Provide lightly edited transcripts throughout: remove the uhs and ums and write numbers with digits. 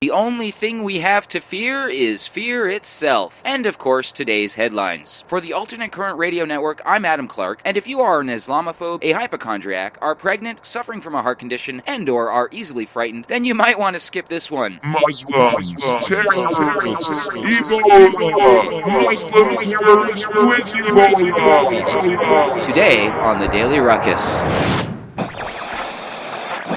The only thing we have to fear is fear itself. And of course, today's headlines. For the Alternate Current Radio Network, I'm Adam Clark, and if you are an Islamaphobe, a hypochondriac, are pregnant, suffering from a heart condition, and/or are easily frightened, then you might want to skip this one. Muslims, terrorists, Ebola, Muslims, terrorists with Ebola. Today on the Daily Ruckus.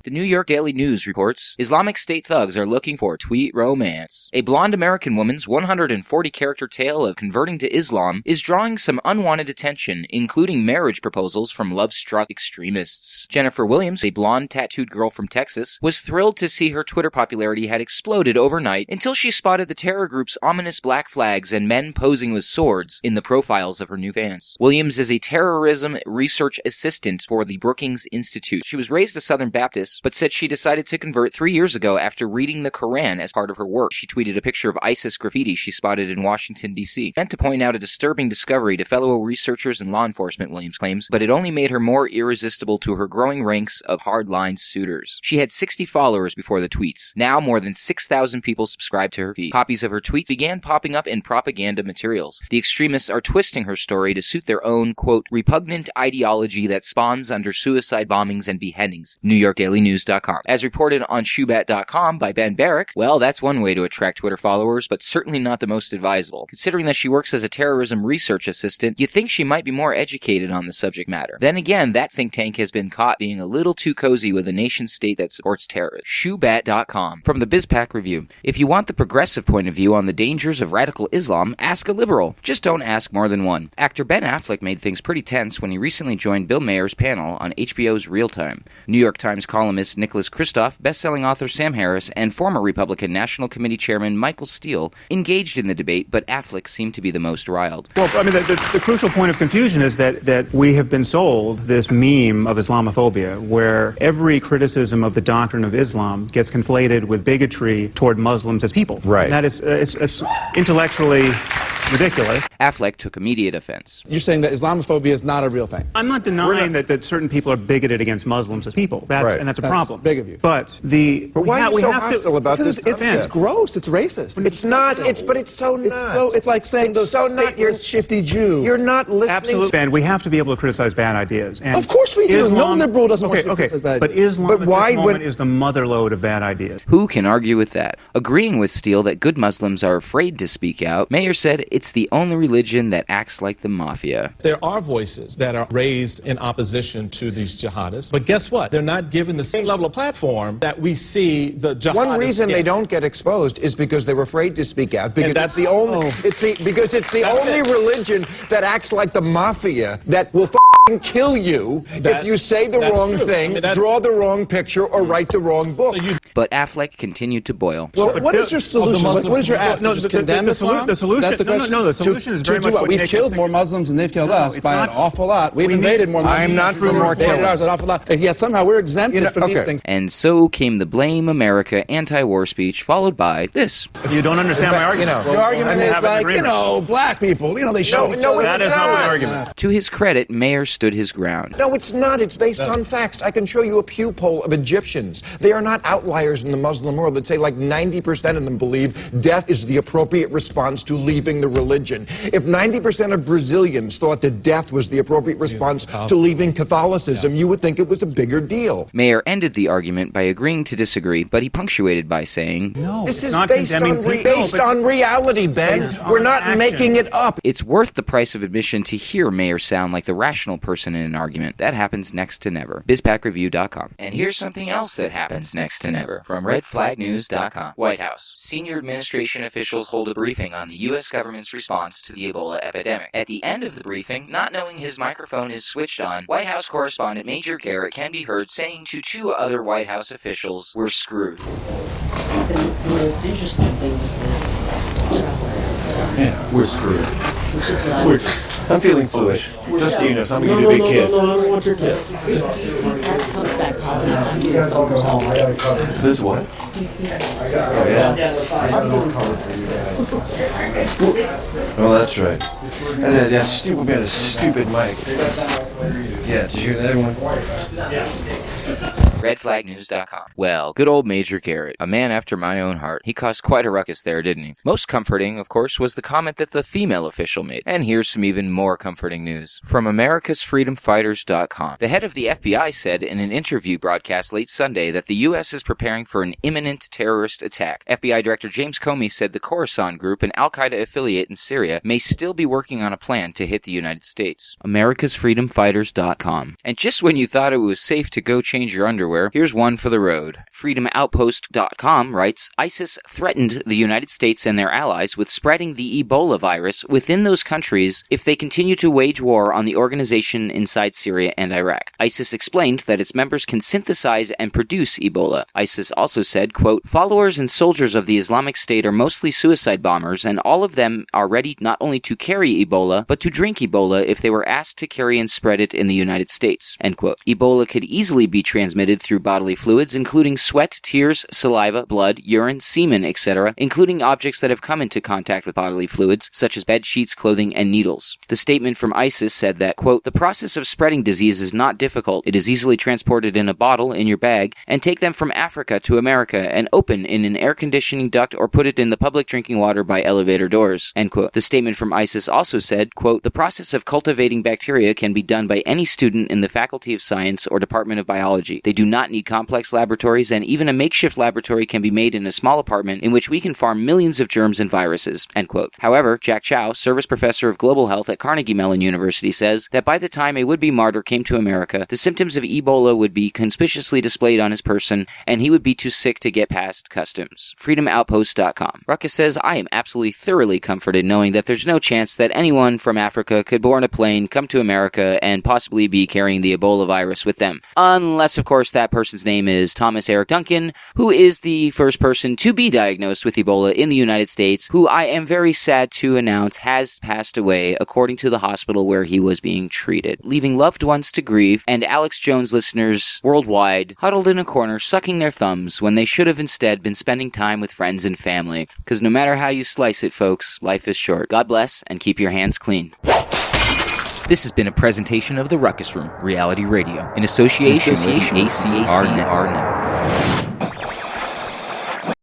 The New York Daily News reports, Islamic State thugs are looking for tweet romance. A blonde American woman's 140-character tale of converting to Islam is drawing some unwanted attention, including marriage proposals from love-struck extremists. Jennifer Williams, a blonde tattooed girl from Texas, was thrilled to see her Twitter popularity had exploded overnight until she spotted the terror group's ominous black flags and men posing with swords in the profiles of her new fans. Williams is a terrorism research assistant for the Brookings Institute. She was raised a Southern Baptist, but said she decided to convert 3 years ago after reading the Quran as part of her work. She tweeted a picture of ISIS graffiti she spotted in Washington, D.C., meant to point out a disturbing discovery to fellow researchers and law enforcement, Williams claims, but it only made her more irresistible to her growing ranks of hardline suitors. She had 60 followers before the tweets. Now more than 6,000 people subscribe to her feed. Copies of her tweets began popping up in propaganda materials. The extremists are twisting her story to suit their own, quote, repugnant ideology that spawns under suicide bombings and beheadings. NewYorkDailyNews.com. As reported on Shoebat.com by Ben Barrack, well, that's one way to attract Twitter followers, but certainly not the most advisable. Considering that she works as a terrorism research assistant, you'd think she might be more educated on the subject matter. Then again, that think tank has been caught being a little too cozy with a nation-state that supports terrorists. Shoebat.com. From the BizPack Review. If you want the progressive point of view on the dangers of radical Islam, ask a liberal. Just don't ask more than one. Actor Ben Affleck made things pretty tense when he recently joined Bill Maher's panel on HBO's Real Time. New York Times columnist Nicholas Kristof, best-selling author Sam Harris, and former Republican National Committee Chairman Michael Steele engaged in the debate, but Affleck seemed to be the most riled. Well, I mean, the crucial point of confusion is that we have been sold this meme of Islamophobia, where every criticism of the doctrine of Islam gets conflated with bigotry toward Muslims as people. Right. And that is it's intellectually ridiculous. Affleck took immediate offense. You're saying that Islamophobia is not a real thing. I'm not denying that certain people are bigoted against Muslims as people. Right. And that's a problem. Big of you. But why are you so hostile about this? It's gross. It's racist. It's not. But it's so nuts. It's like saying those stateless, shifty Jew. You're not listening. Absolutely. Ben, we have to be able to criticize bad ideas. And of course we do. Islam, no liberal doesn't want to criticize bad ideas. But Islam at this moment is the motherlode of bad ideas. Who can argue with that? Agreeing with Steele that good Muslims are afraid to speak out, Maher said it's the only religion that acts like the mafia. There are voices that are raised in opposition to these jihadists, but guess what? They're not given the same level of platform that we see the jihadists. One reason they don't get exposed is because they're afraid to speak out. Because that's the only. Because it's the only religion that acts like the mafia that will kill you if you say the wrong thing, draw the wrong picture, or write the wrong book. But Affleck continued to boil. Well, what is your solution? What is your ask? No, just condemn Islam? The solution. The solution is very much what we've killed more Muslims than they've killed us by an awful lot. We've invaded more Muslims. I'm not for more killers. An awful lot. Yet somehow we're exempted from these things. And so came the Blame America anti-war speech, followed by this. You don't understand my argument. Your argument is like, black people, they show each other. That is not my argument. To his credit, Maher stood his ground. No, it's not. It's based on facts. I can show you a Pew poll of Egyptians. They are not outliers in the Muslim world that say like 90% of them believe death is the appropriate response to leaving the religion. If 90% of Brazilians thought that death was the appropriate response to leaving Catholicism, you would think it was a bigger deal. Maher ended the argument by agreeing to disagree, but he punctuated by saying, "No, this is based on reality, Ben. We're not making it up." It's worth the price of admission to hear Maher sound like the rational person in an argument. That happens next to never. BizPackReview.com. And here's something else that happens next to never from RedFlagNews.com. White House. Senior administration officials hold a briefing on the U.S. government's response to the Ebola epidemic. At the end of the briefing, not knowing his microphone is switched on, White House correspondent Major Garrett can be heard saying to two other White House officials, "We're screwed." The most interesting thing is that yeah, we're screwed. I'm feeling foolish. Just so you know, so I'm going to give you a big kiss. No, I don't want your kiss. This DC test comes back positive. I'm doing phone result. This what? DC test. Oh, yeah? I'm doing phone result. Oh, that's right. And that stupid man, a stupid mic. Yeah, did you hear that, everyone? Yeah. redflagnews.com. Well, good old Major Garrett, a man after my own heart. He caused quite a ruckus there, didn't he? Most comforting, of course, was the comment that the female official made. And here's some even more comforting news. From americasfreedomfighters.com. The head of the FBI said in an interview broadcast late Sunday that the U.S. is preparing for an imminent terrorist attack. FBI Director James Comey said the Khorasan group, an al-Qaeda affiliate in Syria, may still be working on a plan to hit the United States. americasfreedomfighters.com. And just when you thought it was safe to go change your underwear, here's one for the road. FreedomOutpost.com writes, ISIS threatened the United States and their allies with spreading the Ebola virus within those countries if they continue to wage war on the organization inside Syria and Iraq. ISIS explained that its members can synthesize and produce Ebola. ISIS also said, quote, followers and soldiers of the Islamic State are mostly suicide bombers, and all of them are ready not only to carry Ebola, but to drink Ebola if they were asked to carry and spread it in the United States, end quote. Ebola could easily be transmitted through bodily fluids, including sweat, tears, saliva, blood, urine, semen, etc., including objects that have come into contact with bodily fluids, such as bed sheets, clothing, and needles. The statement from ISIS said that, quote, the process of spreading disease is not difficult. It is easily transported in a bottle in your bag, and take them from Africa to America and open in an air conditioning duct or put it in the public drinking water by elevator doors, end quote. The statement from ISIS also said, quote, the process of cultivating bacteria can be done by any student in the Faculty of Science or Department of Biology. They do not need complex laboratories, and even a makeshift laboratory can be made in a small apartment in which we can farm millions of germs and viruses, end quote. However, Jack Chow, service professor of global health at Carnegie Mellon University, says that by the time a would-be martyr came to America, the symptoms of Ebola would be conspicuously displayed on his person, and he would be too sick to get past customs. FreedomOutpost.com. Ruckus says, I am absolutely thoroughly comforted knowing that there's no chance that anyone from Africa could board a plane, come to America, and possibly be carrying the Ebola virus with them. Unless, of course, that person's name is Thomas Eric Duncan, who is the first person to be diagnosed with Ebola in the United States, who I am very sad to announce has passed away according to the hospital where he was being treated, leaving loved ones to grieve and Alex Jones listeners worldwide huddled in a corner sucking their thumbs when they should have instead been spending time with friends and family. Because no matter how you slice it, folks, life is short. God bless, and keep your hands clean. This has been a presentation of the Ruckus Room, Reality Radio, in association with the ACR Network.